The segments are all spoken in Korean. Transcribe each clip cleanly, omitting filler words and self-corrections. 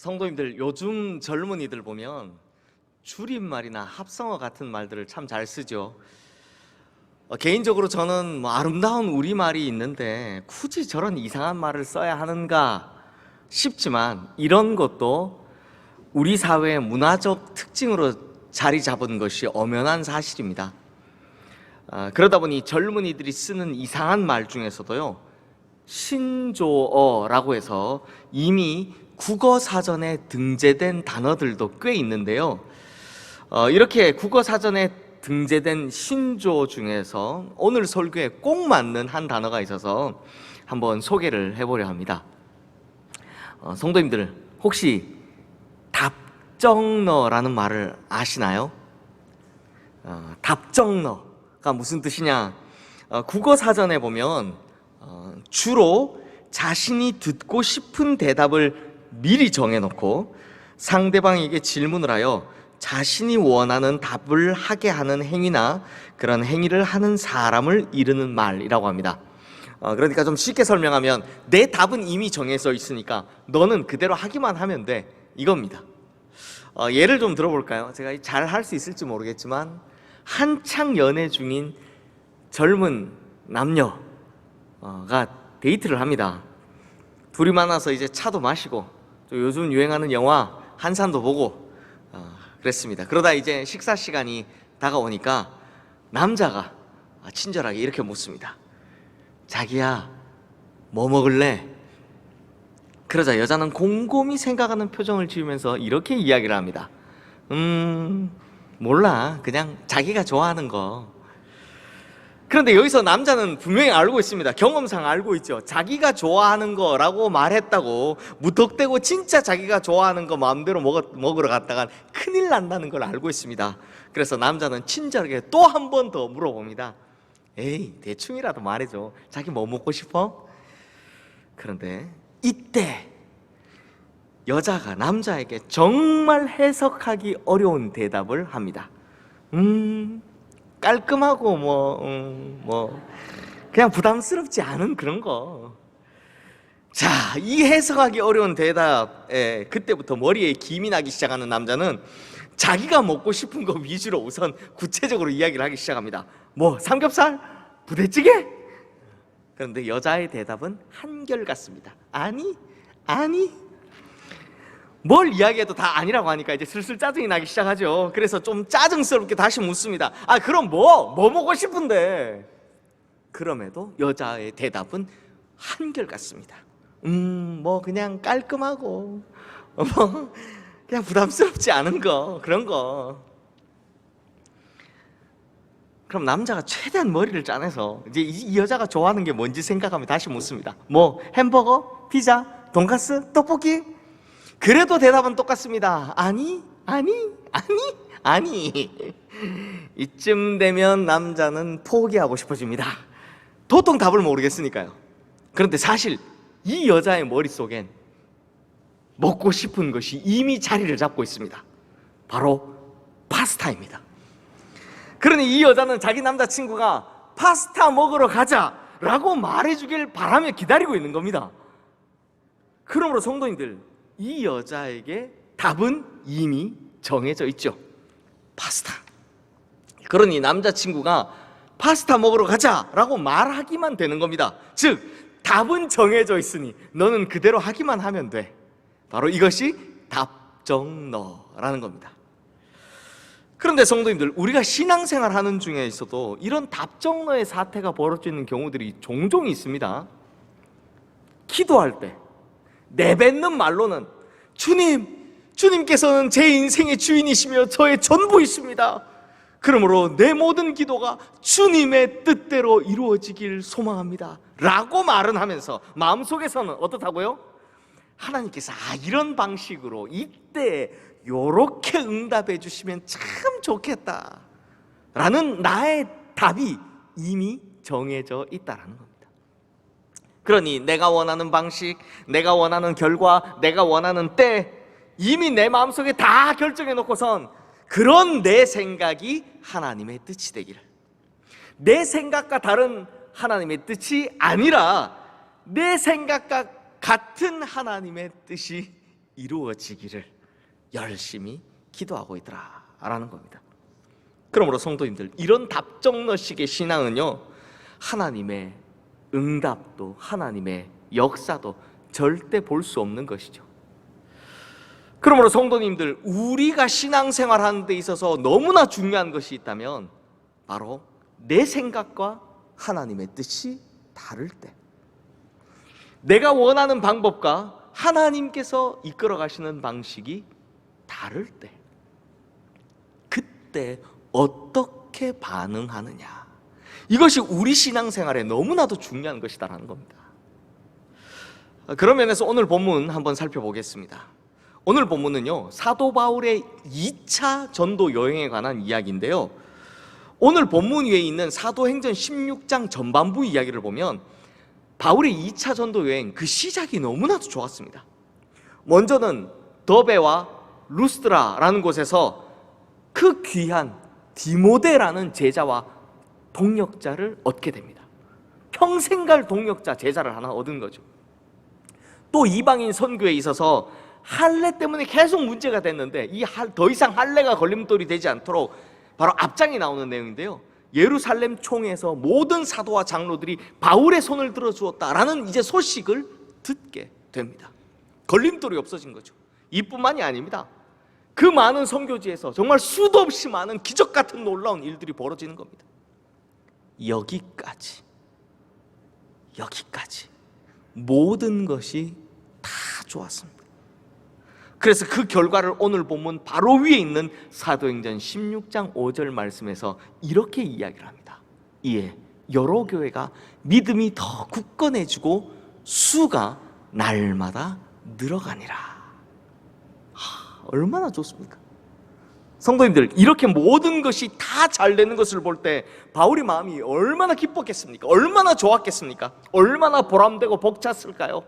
성도님들, 요즘 젊은이들 보면 줄임말이나 합성어 같은 말들을 참 잘 쓰죠. 개인적으로 저는 아름다운 우리말이 있는데 굳이 저런 이상한 말을 써야 하는가 싶지만, 이런 것도 우리 사회의 문화적 특징으로 자리 잡은 것이 엄연한 사실입니다. 그러다 보니 젊은이들이 쓰는 이상한 말 중에서도요, 신조어라고 해서 이미 국어사전에 등재된 단어들도 꽤 있는데요. 이렇게 국어사전에 등재된 신조어 중에서 오늘 설교에 꼭 맞는 한 단어가 있어서 한번 소개를 해보려 합니다. 성도님들, 혹시 답정너라는 말을 아시나요? 답정너가 무슨 뜻이냐? 국어사전에 보면 주로 자신이 듣고 싶은 대답을 미리 정해놓고 상대방에게 질문을 하여 자신이 원하는 답을 하게 하는 행위나 그런 행위를 하는 사람을 이르는 말이라고 합니다. 그러니까 좀 쉽게 설명하면, 내 답은 이미 정해져 있으니까 너는 그대로 하기만 하면 돼, 이겁니다. 예를 좀 들어볼까요? 제가 잘 할 수 있을지 모르겠지만, 한창 연애 중인 젊은 남녀가 데이트를 합니다. 둘이 만나서 이제 차도 마시고 또 요즘 유행하는 영화 한 산도 보고 그랬습니다. 그러다 이제 식사 시간이 다가오니까 남자가 친절하게 이렇게 묻습니다. 자기야, 뭐 먹을래? 그러자 여자는 곰곰이 생각하는 표정을 지으면서 이렇게 이야기를 합니다. 몰라, 그냥 자기가 좋아하는 거. 그런데 여기서 남자는 분명히 알고 있습니다. 경험상 알고 있죠. 자기가 좋아하는 거라고 말했다고 무턱대고 진짜 자기가 좋아하는 거 마음대로 먹으러 갔다가 큰일 난다는 걸 알고 있습니다. 그래서 남자는 친절하게 또 한 번 더 물어봅니다. 에이, 대충이라도 말해줘. 자기 뭐 먹고 싶어? 그런데 이때 여자가 남자에게 정말 해석하기 어려운 대답을 합니다. 깔끔하고 그냥 부담스럽지 않은 그런 거. 자, 이 해석하기 어려운 대답에 그때부터 머리에 김이 나기 시작하는 남자는 자기가 먹고 싶은 거 위주로 우선 구체적으로 이야기를 하기 시작합니다. 뭐 삼겹살? 부대찌개? 그런데 여자의 대답은 한결같습니다. 아니 뭘 이야기해도 다 아니라고 하니까 이제 슬슬 짜증이 나기 시작하죠. 그래서 좀 짜증스럽게 다시 묻습니다. 그럼 뭐 먹고 싶은데? 그럼에도 여자의 대답은 한결같습니다. 뭐 그냥 깔끔하고 그냥 부담스럽지 않은 거, 그런 거. 그럼 남자가 최대한 머리를 짜내서 이제 이 여자가 좋아하는 게 뭔지 생각하며 다시 묻습니다. 뭐 햄버거? 피자? 돈가스? 떡볶이? 그래도 대답은 똑같습니다. 아니. 이쯤 되면 남자는 포기하고 싶어집니다. 도통 답을 모르겠으니까요. 그런데 사실 이 여자의 머릿속엔 먹고 싶은 것이 이미 자리를 잡고 있습니다. 바로 파스타입니다. 그러니 이 여자는 자기 남자친구가 파스타 먹으러 가자라고 말해주길 바라며 기다리고 있는 겁니다. 그러므로 성도님들, 이 여자에게 답은 이미 정해져 있죠. 파스타. 그러니 남자친구가 파스타 먹으러 가자라고 말하기만 되는 겁니다. 즉, 답은 정해져 있으니 너는 그대로 하기만 하면 돼. 바로 이것이 답정너라는 겁니다. 그런데 성도님들, 우리가 신앙생활 하는 중에 있어도 이런 답정너의 사태가 벌어지는 경우들이 종종 있습니다. 기도할 때 내뱉는 말로는 주님께서는 제 인생의 주인이시며 저의 전부이십니다. 그러므로 내 모든 기도가 주님의 뜻대로 이루어지길 소망합니다 라고 말은 하면서 마음속에서는 어떻다고요? 하나님께서 이런 방식으로 이때 요렇게 응답해 주시면 참 좋겠다 라는 나의 답이 이미 정해져 있다는 겁니다. 그러니 내가 원하는 방식, 내가 원하는 결과, 내가 원하는 때 이미 내 마음속에 다 결정해 놓고선 그런 내 생각이 하나님의 뜻이 되기를, 내 생각과 다른 하나님의 뜻이 아니라 내 생각과 같은 하나님의 뜻이 이루어지기를 열심히 기도하고 있더라 라는 겁니다. 그러므로 성도님들, 이런 답정너식의 신앙은요, 하나님의 응답도 하나님의 역사도 절대 볼 수 없는 것이죠. 그러므로 성도님들, 우리가 신앙생활하는 데 있어서 너무나 중요한 것이 있다면 바로 내 생각과 하나님의 뜻이 다를 때, 내가 원하는 방법과 하나님께서 이끌어 가시는 방식이 다를 때, 그때 어떻게 반응하느냐, 이것이 우리 신앙생활에 너무나도 중요한 것이다라는 겁니다. 그런 면에서 오늘 본문 한번 살펴보겠습니다. 오늘 본문은요, 사도 바울의 2차 전도 여행에 관한 이야기인데요, 오늘 본문 위에 있는 사도행전 16장 전반부 이야기를 보면 바울의 2차 전도 여행, 그 시작이 너무나도 좋았습니다. 먼저는 더베와 루스드라라는 곳에서 그 귀한 디모데라는 제자와 동역자를 얻게 됩니다. 평생 갈 동역자, 제자를 하나 얻은 거죠. 또 이방인 선교에 있어서 할례 때문에 계속 문제가 됐는데, 더 이상 할례가 걸림돌이 되지 않도록 바로 앞장에 나오는 내용인데요, 예루살렘 총회에서 모든 사도와 장로들이 바울의 손을 들어주었다라는 이제 소식을 듣게 됩니다. 걸림돌이 없어진 거죠. 이뿐만이 아닙니다. 그 많은 선교지에서 정말 수도 없이 많은 기적 같은 놀라운 일들이 벌어지는 겁니다. 여기까지 모든 것이 다 좋았습니다. 그래서 그 결과를 오늘 본문 바로 위에 있는 사도행전 16장 5절 말씀에서 이렇게 이야기를 합니다. 이에 여러 교회가 믿음이 더 굳건해지고 수가 날마다 늘어가니라. 얼마나 좋습니까? 성도님들, 이렇게 모든 것이 다 잘 되는 것을 볼 때 바울의 마음이 얼마나 기뻤겠습니까? 얼마나 좋았겠습니까? 얼마나 보람되고 벅찼을까요?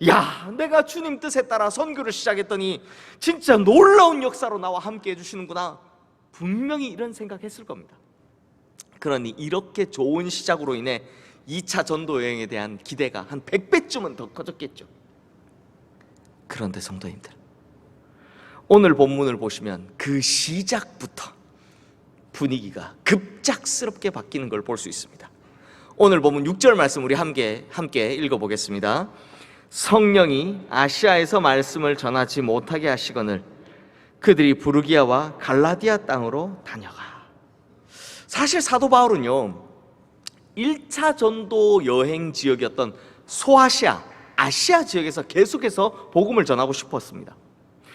야, 내가 주님 뜻에 따라 선교를 시작했더니 진짜 놀라운 역사로 나와 함께 해주시는구나, 분명히 이런 생각했을 겁니다. 그러니 이렇게 좋은 시작으로 인해 2차 전도 여행에 대한 기대가 한 100배쯤은 더 커졌겠죠. 그런데 성도님들, 오늘 본문을 보시면 그 시작부터 분위기가 급작스럽게 바뀌는 걸 볼 수 있습니다. 오늘 본문 6절 말씀 우리 함께 읽어보겠습니다. 성령이 아시아에서 말씀을 전하지 못하게 하시거늘 그들이 부르기아와 갈라디아 땅으로 다녀가. 사실 사도 바울은요, 1차 전도 여행 지역이었던 소아시아, 아시아 지역에서 계속해서 복음을 전하고 싶었습니다.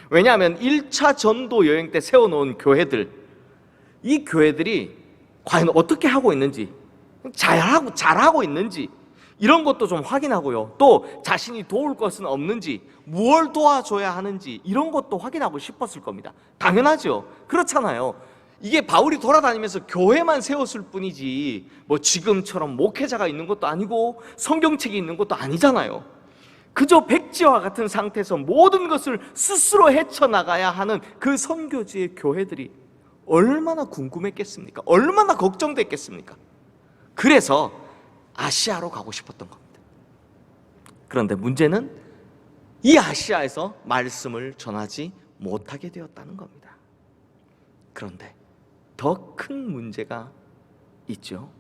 왜냐하면 1차 전도 여행 때 세워놓은 교회들, 이 교회들이 과연 어떻게 하고 있는지, 잘하고 있는지 이런 것도 좀 확인하고요, 또 자신이 도울 것은 없는지, 무엇을 도와줘야 하는지 이런 것도 확인하고 싶었을 겁니다. 당연하죠. 그렇잖아요. 이게 바울이 돌아다니면서 교회만 세웠을 뿐이지 뭐 지금처럼 목회자가 있는 것도 아니고 성경책이 있는 것도 아니잖아요. 그저 백지와 같은 상태에서 모든 것을 스스로 헤쳐나가야 하는 그 선교지의 교회들이 얼마나 궁금했겠습니까? 얼마나 걱정됐겠습니까? 그래서 아시아로 가고 싶었던 겁니다. 그런데 문제는 이 아시아에서 말씀을 전하지 못하게 되었다는 겁니다. 그런데 더 큰 문제가 있죠.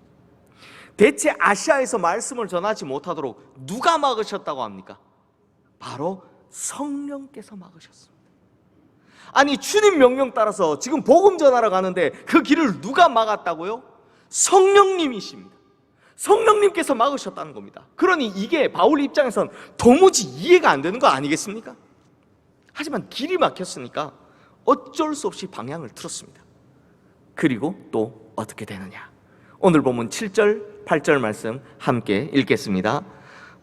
대체 아시아에서 말씀을 전하지 못하도록 누가 막으셨다고 합니까? 바로 성령께서 막으셨습니다. 아니, 주님 명령 따라서 지금 복음 전하러 가는데 그 길을 누가 막았다고요? 성령님이십니다. 성령님께서 막으셨다는 겁니다. 그러니 이게 바울 입장에선 도무지 이해가 안 되는 거 아니겠습니까? 하지만 길이 막혔으니까 어쩔 수 없이 방향을 틀었습니다. 그리고 또 어떻게 되느냐? 오늘 보면 7절, 8절 말씀 함께 읽겠습니다.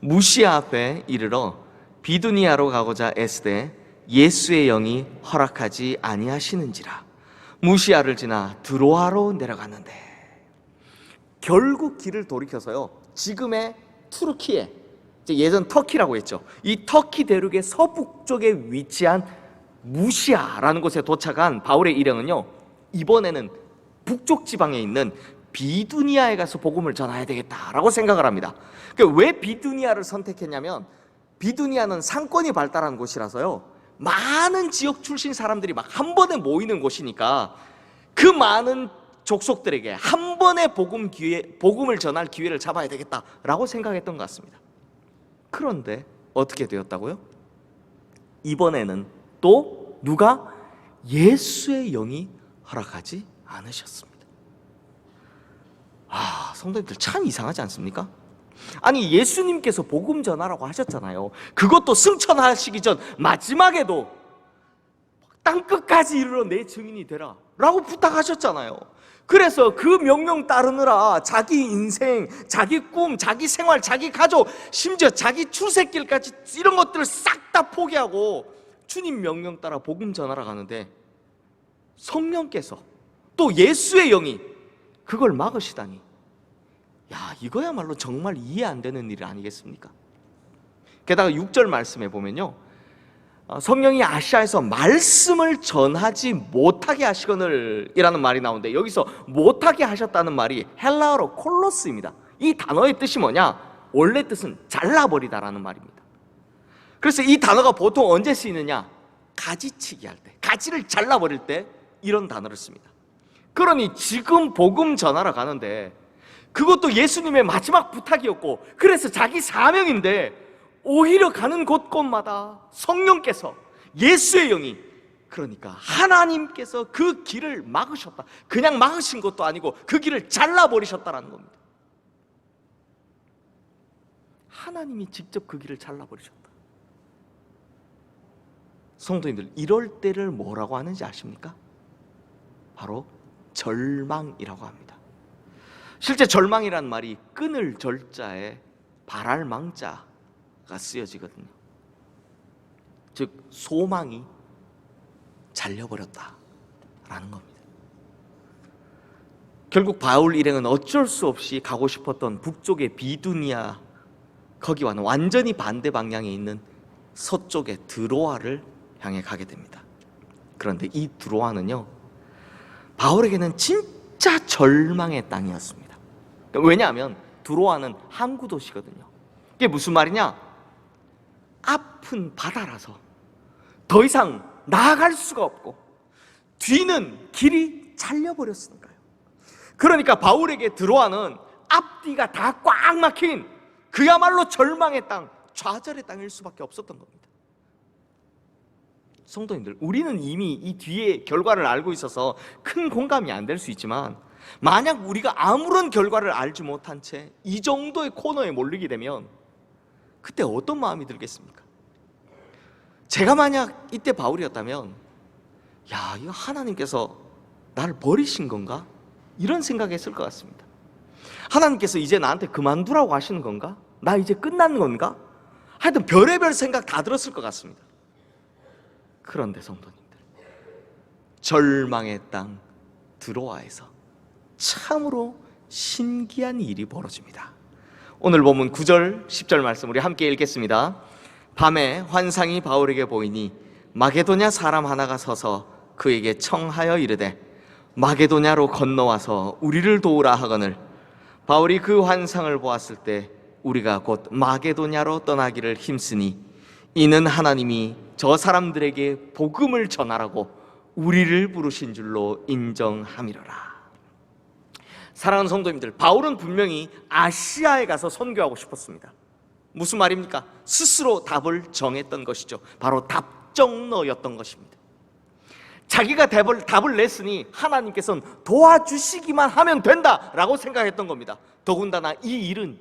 무시아 앞에 이르러 비두니아로 가고자 애쓰되 예수의 영이 허락하지 아니하시는지라. 무시아를 지나 드로아로 내려갔는데, 결국 길을 돌이켜서요, 지금의 투르키에, 예전 터키라고 했죠, 이 터키 대륙의 서북쪽에 위치한 무시아라는 곳에 도착한 바울의 일행은요, 이번에는 북쪽 지방에 있는 비두니아에 가서 복음을 전해야 되겠다라고 생각을 합니다. 왜 비두니아를 선택했냐면, 비두니아는 상권이 발달한 곳이라서요, 많은 지역 출신 사람들이 막 한 번에 모이는 곳이니까 그 많은 족속들에게 한 번에 복음을 전할 기회를 잡아야 되겠다라고 생각했던 것 같습니다. 그런데 어떻게 되었다고요? 이번에는 또 누가? 예수의 영이 허락하지 않으셨습니다. 성도님들 참 이상하지 않습니까? 아니, 예수님께서 복음 전하라고 하셨잖아요. 그것도 승천하시기 전 마지막에도 땅끝까지 이르러 내 증인이 되라 라고 부탁하셨잖아요. 그래서 그 명령 따르느라 자기 인생, 자기 꿈, 자기 생활, 자기 가족, 심지어 자기 출세길까지 이런 것들을 싹 다 포기하고 주님 명령 따라 복음 전하러 가는데 성령께서 또 예수의 영이 그걸 막으시다니, 야, 이거야말로 정말 이해 안 되는 일 아니겠습니까? 게다가 6절 말씀에 보면요, 성령이 아시아에서 말씀을 전하지 못하게 하시거늘 이라는 말이 나오는데, 여기서 못하게 하셨다는 말이 헬라어로 콜로스입니다. 이 단어의 뜻이 뭐냐? 원래 뜻은 잘라버리다라는 말입니다. 그래서 이 단어가 보통 언제 쓰이느냐? 가지치기 할 때, 가지를 잘라버릴 때 이런 단어를 씁니다. 그러니 지금 복음 전하러 가는데 그것도 예수님의 마지막 부탁이었고, 그래서 자기 사명인데 오히려 가는 곳곳마다 성령께서, 예수의 영이, 그러니까 하나님께서 그 길을 막으셨다. 그냥 막으신 것도 아니고 그 길을 잘라버리셨다라는 겁니다. 하나님이 직접 그 길을 잘라버리셨다. 성도님들, 이럴 때를 뭐라고 하는지 아십니까? 바로 절망이라고 합니다. 실제 절망이란 말이 끊을 절자에 바랄 망자가 쓰여지거든요. 즉 소망이 잘려버렸다라는 겁니다. 결국 바울 일행은 어쩔 수 없이 가고 싶었던 북쪽의 비두니아, 거기와는 완전히 반대 방향에 있는 서쪽의 드로아를 향해 가게 됩니다. 그런데 이 드로아는요, 바울에게는 진짜 절망의 땅이었습니다. 왜냐하면 드로아는 항구 도시거든요. 이게 무슨 말이냐? 앞은 바다라서 더 이상 나아갈 수가 없고 뒤는 길이 잘려버렸으니까요. 그러니까 바울에게 드로아는 앞뒤가 다 꽉 막힌 그야말로 절망의 땅, 좌절의 땅일 수밖에 없었던 겁니다. 성도님들, 우리는 이미 이 뒤의 결과를 알고 있어서 큰 공감이 안 될 수 있지만, 만약 우리가 아무런 결과를 알지 못한 채 이 정도의 코너에 몰리게 되면 그때 어떤 마음이 들겠습니까? 제가 만약 이때 바울이었다면, 야, 이거 하나님께서 나를 버리신 건가? 이런 생각했을 것 같습니다. 하나님께서 이제 나한테 그만두라고 하시는 건가? 나 이제 끝난 건가? 하여튼 별의별 생각 다 들었을 것 같습니다. 그런데 성도님들, 절망의 땅 드로아에서 참으로 신기한 일이 벌어집니다. 오늘 본문 9절 10절 말씀 우리 함께 읽겠습니다. 밤에 환상이 바울에게 보이니 마게도냐 사람 하나가 서서 그에게 청하여 이르되 마게도냐로 건너와서 우리를 도우라 하거늘, 바울이 그 환상을 보았을 때 우리가 곧 마게도냐로 떠나기를 힘쓰니 이는 하나님이 저 사람들에게 복음을 전하라고 우리를 부르신 줄로 인정함이로라. 사랑하는 성도님들, 바울은 분명히 아시아에 가서 선교하고 싶었습니다. 무슨 말입니까? 스스로 답을 정했던 것이죠. 바로 답정너였던 것입니다. 자기가 답을 냈으니 하나님께서는 도와주시기만 하면 된다라고 생각했던 겁니다. 더군다나 이 일은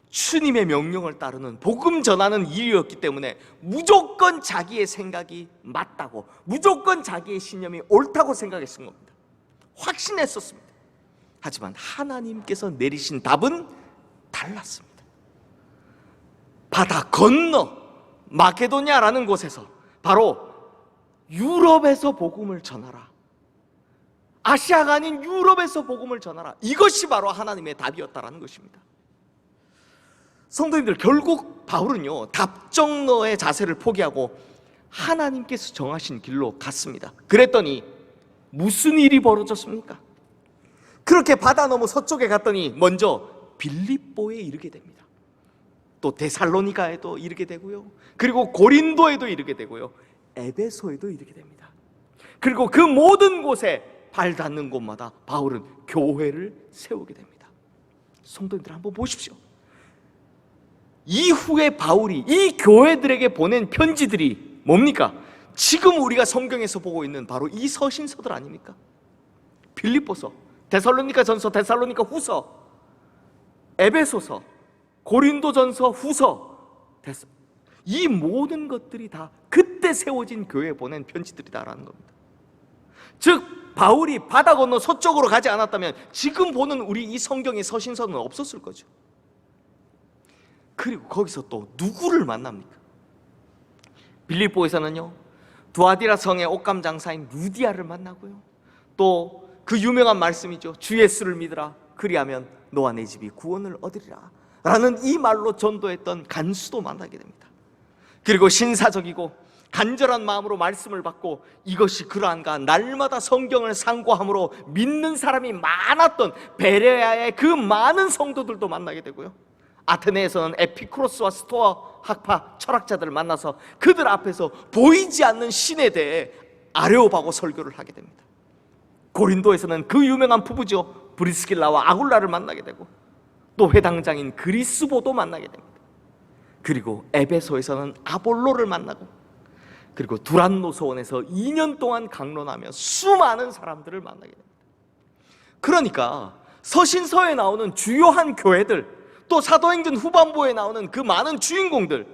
주님의 명령을 따르는 복음 전하는 일이었기 때문에 무조건 자기의 생각이 맞다고, 무조건 자기의 신념이 옳다고 생각했던 겁니다. 확신했었습니다. 하지만 하나님께서 내리신 답은 달랐습니다. 바다 건너 마게도냐라는 곳에서, 바로 유럽에서 복음을 전하라, 아시아가 아닌 유럽에서 복음을 전하라, 이것이 바로 하나님의 답이었다라는 것입니다. 성도님들, 결국 바울은요, 답정너의 자세를 포기하고 하나님께서 정하신 길로 갔습니다. 그랬더니 무슨 일이 벌어졌습니까? 그렇게 바다 너머 서쪽에 갔더니 먼저 빌립보에 이르게 됩니다. 또 데살로니가에도 이르게 되고요, 그리고 고린도에도 이르게 되고요, 에베소에도 이르게 됩니다. 그리고 그 모든 곳에 발 닿는 곳마다 바울은 교회를 세우게 됩니다. 성도님들 한번 보십시오. 이후에 바울이 이 교회들에게 보낸 편지들이 뭡니까? 지금 우리가 성경에서 보고 있는 바로 이 서신서들 아닙니까? 빌립보서, 데살로니가전서, 데살로니가후서, 에베소서, 고린도전서, 후서, 이 모든 것들이 다 그때 세워진 교회에 보낸 편지들이다라는 겁니다. 즉 바울이 바다 건너 서쪽으로 가지 않았다면 지금 보는 우리 이 성경의 서신서는 없었을 거죠. 그리고 거기서 또 누구를 만납니까? 빌립보에서는요, 두아디라 성의 옷감 장사인 루디아를 만나고요, 또 그 유명한 말씀이죠. 주 예수를 믿으라, 그리하면 너와 내 집이 구원을 얻으리라 라는 이 말로 전도했던 간수도 만나게 됩니다. 그리고 신사적이고 간절한 마음으로 말씀을 받고 이것이 그러한가 날마다 성경을 상고함으로 믿는 사람이 많았던 베레아의 그 많은 성도들도 만나게 되고요, 아테네에서는 에피쿠로스와 스토아 학파 철학자들을 만나서 그들 앞에서 보이지 않는 신에 대해 아레오바고 설교를 하게 됩니다. 고린도에서는 그 유명한 부부죠, 브리스길라와 아굴라를 만나게 되고 또 회당장인 그리스보도 만나게 됩니다. 그리고 에베소에서는 아볼로를 만나고, 그리고 두란노소원에서 2년 동안 강론하며 수많은 사람들을 만나게 됩니다. 그러니까 서신서에 나오는 주요한 교회들, 또 사도행전 후반부에 나오는 그 많은 주인공들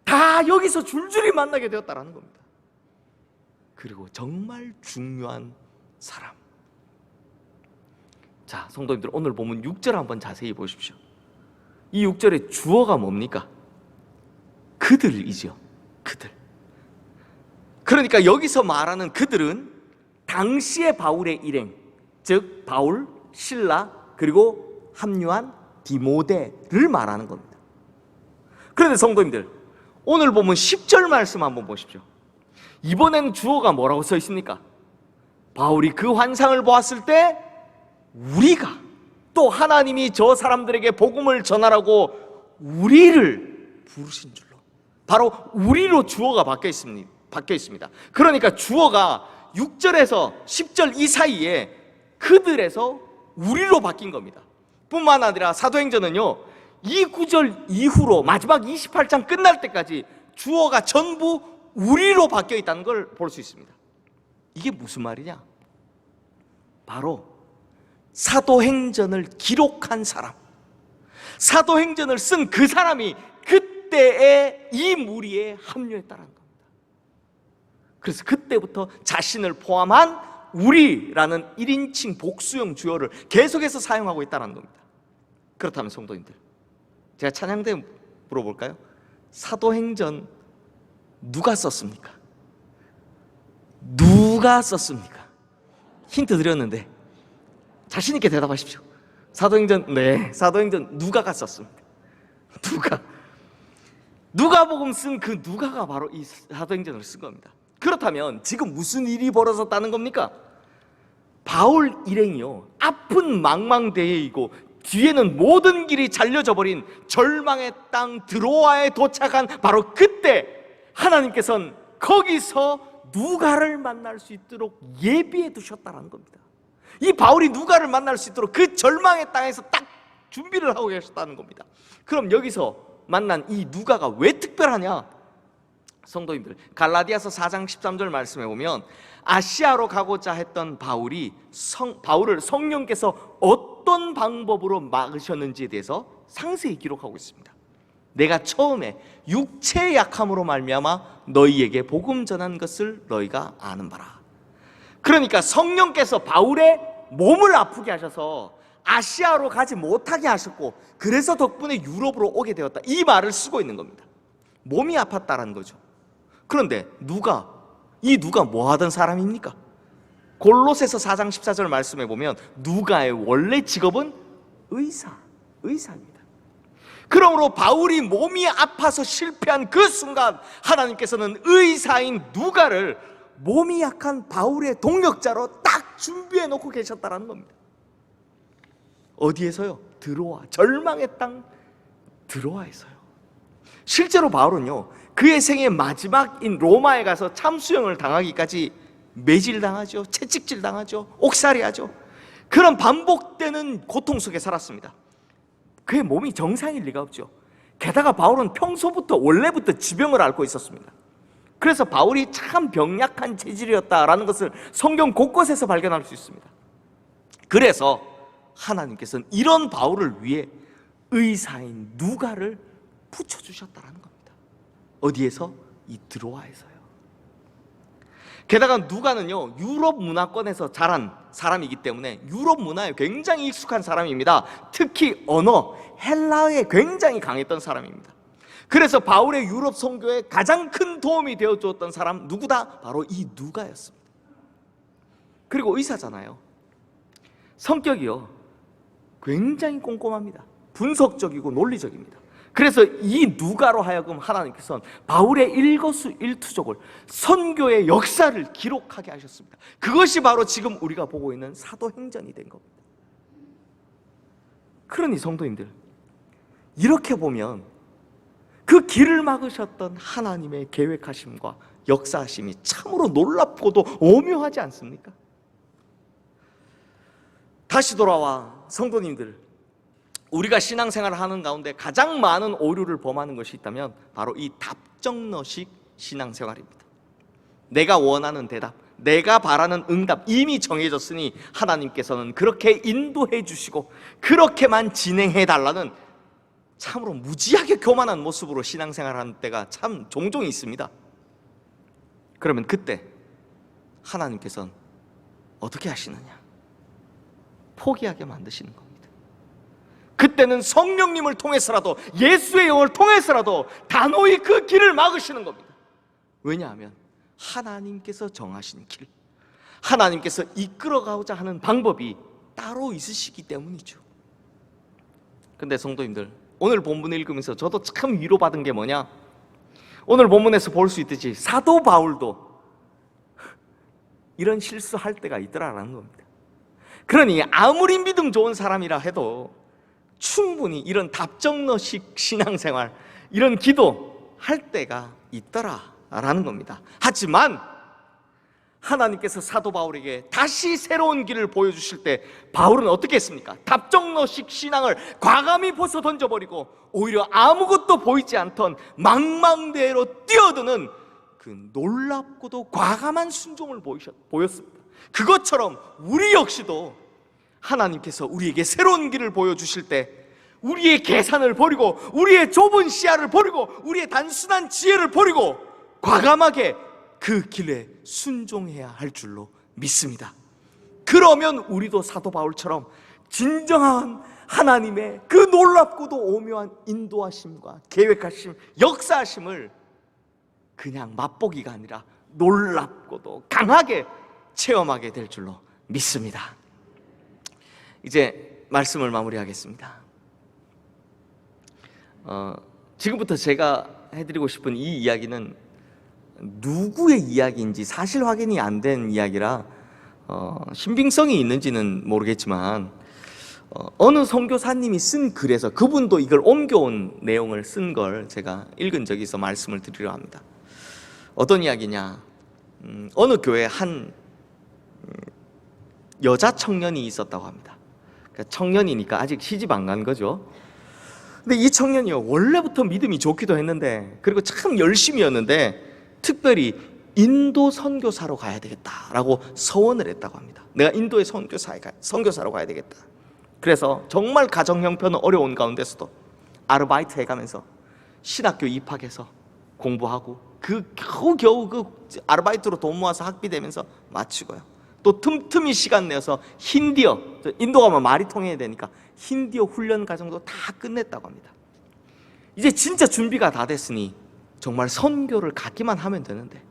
다 여기서 줄줄이 만나게 되었다는 겁니다. 그리고 정말 중요한 사람. 자, 성도님들, 오늘 보면 6절 한번 자세히 보십시오. 이 6절의 주어가 뭡니까? 그들이죠. 그들. 그러니까 여기서 말하는 그들은 당시의 바울의 일행, 즉 바울, 실라, 그리고 합류한 디모데를 말하는 겁니다. 그런데 성도님들, 오늘 보면 10절 말씀 한번 보십시오. 이번엔 주어가 뭐라고 써 있습니까? 바울이 그 환상을 보았을 때 우리가, 또 하나님이 저 사람들에게 복음을 전하라고 우리를 부르신 줄로, 바로 우리로 주어가 바뀌어 있습니다. 그러니까 주어가 6절에서 10절 이 사이에 그들에서 우리로 바뀐 겁니다. 뿐만 아니라 사도행전은요, 이 구절 이후로 마지막 28장 끝날 때까지 주어가 전부 우리로 바뀌어 있다는 걸 볼 수 있습니다. 이게 무슨 말이냐? 바로 사도행전을 기록한 사람, 사도행전을 쓴 그 사람이 그때의 이 무리에 합류했다는 겁니다. 그래서 그때부터 자신을 포함한 우리라는 1인칭 복수형 주어를 계속해서 사용하고 있다는 겁니다. 그렇다면 성도님들, 제가 찬양대 물어볼까요? 사도행전 누가 썼습니까? 누가 썼습니까? 힌트 드렸는데 자신 있게 대답하십시오. 사도행전, 네, 사도행전 누가가 썼습니다. 누가복음 쓴 그 누가가 바로 이 사도행전을 쓴 겁니다. 그렇다면 지금 무슨 일이 벌어졌다는 겁니까? 바울 일행이요, 아픈 망망대해이고 뒤에는 모든 길이 잘려져 버린 절망의 땅 드로아에 도착한 바로 그때 하나님께서는 거기서 누가를 만날 수 있도록 예비해 두셨다는 겁니다. 이 바울이 누가를 만날 수 있도록 그 절망의 땅에서 딱 준비를 하고 계셨다는 겁니다. 그럼 여기서 만난 이 누가가 왜 특별하냐? 성도님들, 갈라디아서 4장 13절 말씀에 보면 아시아로 가고자 했던 바울을 성령께서 어떤 방법으로 막으셨는지에 대해서 상세히 기록하고 있습니다. 내가 처음에 육체의 약함으로 말미암아 너희에게 복음 전한 것을 너희가 아는 바라. 그러니까 성령께서 바울의 몸을 아프게 하셔서 아시아로 가지 못하게 하셨고, 그래서 덕분에 유럽으로 오게 되었다, 이 말을 쓰고 있는 겁니다. 몸이 아팠다라는 거죠. 그런데 이 누가 뭐 하던 사람입니까? 골로새서 4장 14절 말씀에 보면 누가의 원래 직업은 의사입니다. 그러므로 바울이 몸이 아파서 실패한 그 순간 하나님께서는 의사인 누가를 몸이 약한 바울의 동역자로 딱 준비해 놓고 계셨다는 겁니다. 어디에서요? 드로아, 절망의 땅 드로아에서요. 실제로 바울은요, 그의 생의 마지막인 로마에 가서 참수형을 당하기까지 매질당하죠. 채찍질당하죠. 옥살이하죠. 그런 반복되는 고통 속에 살았습니다. 그의 몸이 정상일 리가 없죠. 게다가 바울은 평소부터 원래부터 지병을 앓고 있었습니다. 그래서 바울이 참 병약한 체질이었다라는 것을 성경 곳곳에서 발견할 수 있습니다. 그래서 하나님께서는 이런 바울을 위해 의사인 누가를 붙여주셨다는 겁니다. 어디에서? 이 드로아에서요. 게다가 누가는요, 유럽 문화권에서 자란 사람이기 때문에 유럽 문화에 굉장히 익숙한 사람입니다. 특히 언어, 헬라어에 굉장히 강했던 사람입니다. 그래서 바울의 유럽 선교에 가장 큰 도움이 되어주었던 사람 누구다? 바로 이 누가였습니다. 그리고 의사잖아요. 성격이요, 굉장히 꼼꼼합니다. 분석적이고 논리적입니다. 그래서 이 누가로 하여금 하나님께서는 바울의 일거수일투족을, 선교의 역사를 기록하게 하셨습니다. 그것이 바로 지금 우리가 보고 있는 사도행전이 된 겁니다. 그러니 성도님들, 이렇게 보면 그 길을 막으셨던 하나님의 계획하심과 역사하심이 참으로 놀랍고도 오묘하지 않습니까? 다시 돌아와 성도님들, 우리가 신앙생활을 하는 가운데 가장 많은 오류를 범하는 것이 있다면 바로 이 답정너식 신앙생활입니다. 내가 원하는 대답, 내가 바라는 응답 이미 정해졌으니 하나님께서는 그렇게 인도해 주시고 그렇게만 진행해 달라는 참으로 무지하게 교만한 모습으로 신앙생활하는 때가 참 종종 있습니다. 그러면 그때 하나님께서는 어떻게 하시느냐? 포기하게 만드시는 겁니다. 그때는 성령님을 통해서라도, 예수의 영을 통해서라도 단호히 그 길을 막으시는 겁니다. 왜냐하면 하나님께서 정하신 길, 하나님께서 이끌어가고자 하는 방법이 따로 있으시기 때문이죠. 근데 성도님들, 오늘 본문 읽으면서 저도 참 위로받은 게 뭐냐? 오늘 본문에서 볼 수 있듯이 사도 바울도 이런 실수할 때가 있더라라는 겁니다. 그러니 아무리 믿음 좋은 사람이라 해도 충분히 이런 답정너식 신앙생활, 이런 기도 할 때가 있더라라는 겁니다. 하지만 하나님께서 사도 바울에게 다시 새로운 길을 보여주실 때 바울은 어떻게 했습니까? 답정너식 신앙을 과감히 벗어 던져버리고 오히려 아무것도 보이지 않던 망망대해로 뛰어드는 그 놀랍고도 과감한 순종을 보였습니다. 그것처럼 우리 역시도 하나님께서 우리에게 새로운 길을 보여주실 때 우리의 계산을 버리고, 우리의 좁은 시야를 버리고, 우리의 단순한 지혜를 버리고 과감하게 그 길에 순종해야 할 줄로 믿습니다. 그러면 우리도 사도 바울처럼 진정한 하나님의 그 놀랍고도 오묘한 인도하심과 계획하심, 역사하심을 그냥 맛보기가 아니라 놀랍고도 강하게 체험하게 될 줄로 믿습니다. 이제 말씀을 마무리하겠습니다. 지금부터 제가 해드리고 싶은 이 이야기는 누구의 이야기인지 사실 확인이 안 된 이야기라 신빙성이 있는지는 모르겠지만 어느 선교사님이 쓴 글에서 그분도 이걸 옮겨온 내용을 쓴 걸 제가 읽은 적이 있어 말씀을 드리려 합니다. 어떤 이야기냐? 어느 교회에 한 여자 청년이 있었다고 합니다. 그러니까 청년이니까 아직 시집 안 간 거죠. 근데 이 청년이요, 원래부터 믿음이 좋기도 했는데, 그리고 참 열심히였는데 특별히 인도 선교사로 가야 되겠다라고 서원을 했다고 합니다. 내가 인도의 선교사로 가야 되겠다. 그래서 정말 가정 형편은 어려운 가운데서도 아르바이트 해가면서 신학교 입학해서 공부하고 겨우 그 아르바이트로 돈 모아서 학비 내면서 마치고요. 또 틈틈이 시간 내서 힌디어, 인도 가면 말이 통해야 되니까 힌디어 훈련 과정도 다 끝냈다고 합니다. 이제 진짜 준비가 다 됐으니 정말 선교를 가기만 하면 되는데,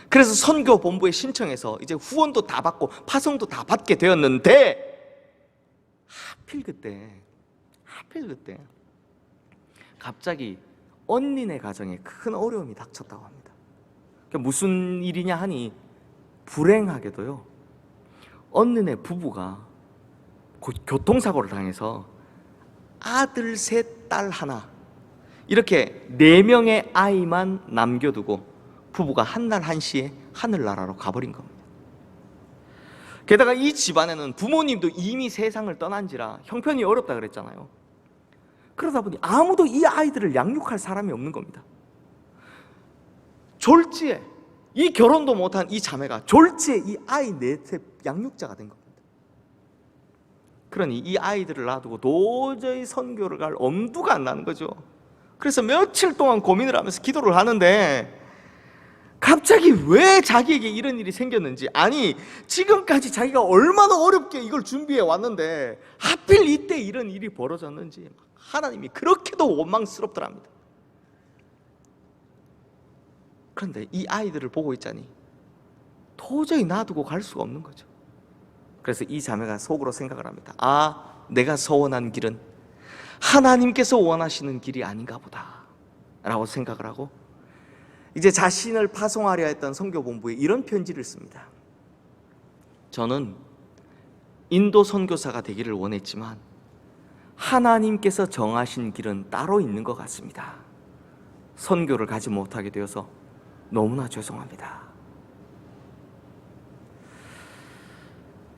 그래서 선교 본부에 신청해서 이제 후원도 다 받고 파송도 다 받게 되었는데 하필 그때 갑자기 언니네 가정에 큰 어려움이 닥쳤다고 합니다. 그러니까 무슨 일이냐 하니 불행하게도요, 언니네 부부가 교통사고를 당해서 아들 셋, 딸 하나, 이렇게 4명의 아이만 남겨두고 부부가 한날 한시에 하늘나라로 가버린 겁니다. 게다가 이 집안에는 부모님도 이미 세상을 떠난지라 형편이 어렵다 그랬잖아요. 그러다 보니 아무도 이 아이들을 양육할 사람이 없는 겁니다. 졸지에, 이 결혼도 못한 이 자매가 졸지에 이 아이 넷의 양육자가 된 겁니다. 그러니 이 아이들을 놔두고 도저히 선교를 갈 엄두가 안 나는 거죠. 그래서 며칠 동안 고민을 하면서 기도를 하는데 갑자기 왜 자기에게 이런 일이 생겼는지, 아니 지금까지 자기가 얼마나 어렵게 이걸 준비해 왔는데 하필 이때 이런 일이 벌어졌는지 하나님이 그렇게도 원망스럽더랍니다. 그런데 이 아이들을 보고 있자니 도저히 놔두고 갈 수가 없는 거죠. 그래서 이 자매가 속으로 생각을 합니다. 아, 내가 서원한 길은 하나님께서 원하시는 길이 아닌가 보다 라고 생각을 하고 이제 자신을 파송하려 했던 선교본부에 이런 편지를 씁니다. 저는 인도 선교사가 되기를 원했지만 하나님께서 정하신 길은 따로 있는 것 같습니다. 선교를 가지 못하게 되어서 너무나 죄송합니다.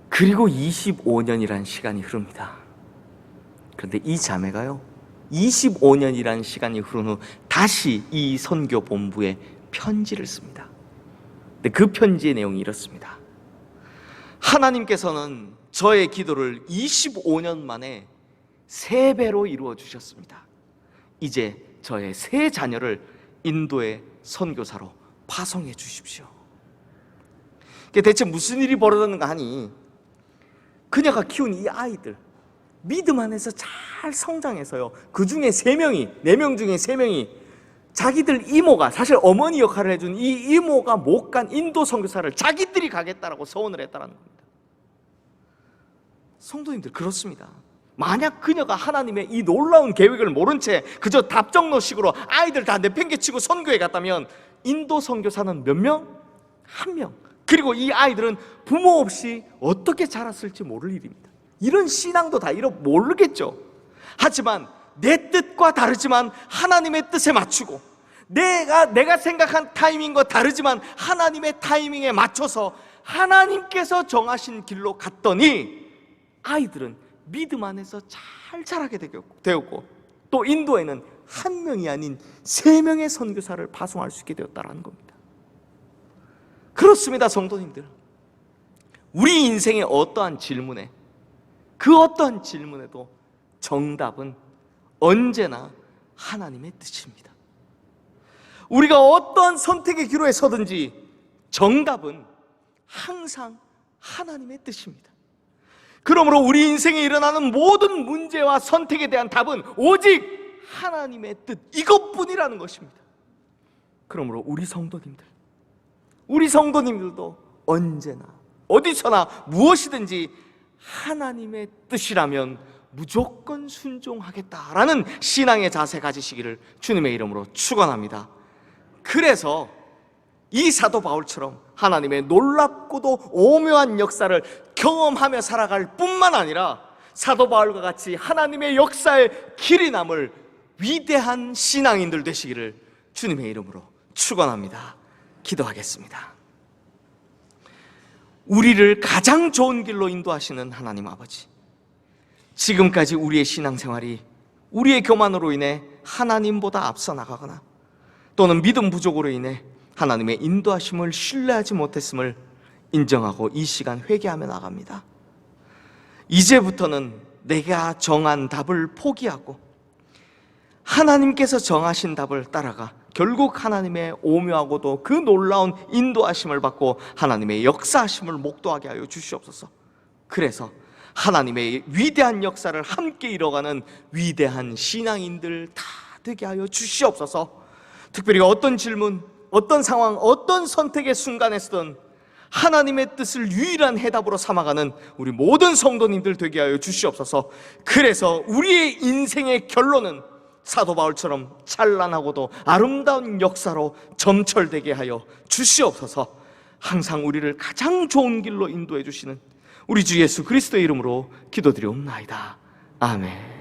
그리고 25년이란 시간이 흐릅니다. 그런데 이 자매가요, 25년이란 시간이 흐른 후 다시 이 선교본부에 편지를 씁니다. 근데 그 편지의 내용이 이렇습니다. 하나님께서는 저의 기도를 25년 만에 3배로 이루어 주셨습니다. 이제 저의 3 자녀를 인도의 선교사로 파송해 주십시오. 대체 무슨 일이 벌어졌는가 하니 그녀가 키운 이 아이들 믿음 안에서 잘 성장해서요, 그 중에 3명이, 4명 중에 3명이 자기들 이모가, 사실 어머니 역할을 해준 이 이모가 못 간 인도 선교사를 자기들이 가겠다라고 서원을 했다는 겁니다. 성도님들, 그렇습니다. 만약 그녀가 하나님의 이 놀라운 계획을 모른 채 그저 답정너식으로 아이들 다 내팽개치고 선교에 갔다면 인도 선교사는 몇 명? 1명. 그리고 이 아이들은 부모 없이 어떻게 자랐을지 모를 일입니다. 이런 신앙도 다 모르겠죠. 하지만 내 뜻과 다르지만 하나님의 뜻에 맞추고 내가 생각한 타이밍과 다르지만 하나님의 타이밍에 맞춰서 하나님께서 정하신 길로 갔더니 아이들은 믿음 안에서 잘 자라게 되었고 또 인도에는 1명이 아닌 3명의 선교사를 파송할 수 있게 되었다는 겁니다. 그렇습니다, 성도님들. 우리 인생의 어떠한 질문에, 그 어떠한 질문에도 정답은 언제나 하나님의 뜻입니다. 우리가 어떠한 선택의 기로에 서든지 정답은 항상 하나님의 뜻입니다. 그러므로 우리 인생에 일어나는 모든 문제와 선택에 대한 답은 오직 하나님의 뜻, 이것뿐이라는 것입니다. 그러므로 우리 성도님들도 언제나 어디서나 무엇이든지 하나님의 뜻이라면 무조건 순종하겠다라는 신앙의 자세 가지시기를 주님의 이름으로 축원합니다. 그래서 이 사도 바울처럼 하나님의 놀랍고도 오묘한 역사를 경험하며 살아갈 뿐만 아니라 사도 바울과 같이 하나님의 역사에 길이 남을 위대한 신앙인들 되시기를 주님의 이름으로 축원합니다. 기도하겠습니다. 우리를 가장 좋은 길로 인도하시는 하나님 아버지, 지금까지 우리의 신앙생활이 우리의 교만으로 인해 하나님보다 앞서 나가거나 또는 믿음 부족으로 인해 하나님의 인도하심을 신뢰하지 못했음을 인정하고 이 시간 회개하며 나갑니다. 이제부터는 내가 정한 답을 포기하고 하나님께서 정하신 답을 따라가 결국 하나님의 오묘하고도 그 놀라운 인도하심을 받고 하나님의 역사하심을 목도하게 하여 주시옵소서. 그래서 하나님의 위대한 역사를 함께 이뤄가는 위대한 신앙인들 다 되게 하여 주시옵소서. 특별히 어떤 질문, 어떤 상황, 어떤 선택의 순간에서든 하나님의 뜻을 유일한 해답으로 삼아가는 우리 모든 성도님들 되게 하여 주시옵소서. 그래서 우리의 인생의 결론은 사도 바울처럼 찬란하고도 아름다운 역사로 점철되게 하여 주시옵소서. 항상 우리를 가장 좋은 길로 인도해 주시는 우리 주 예수 그리스도의 이름으로 기도드리옵나이다. 아멘.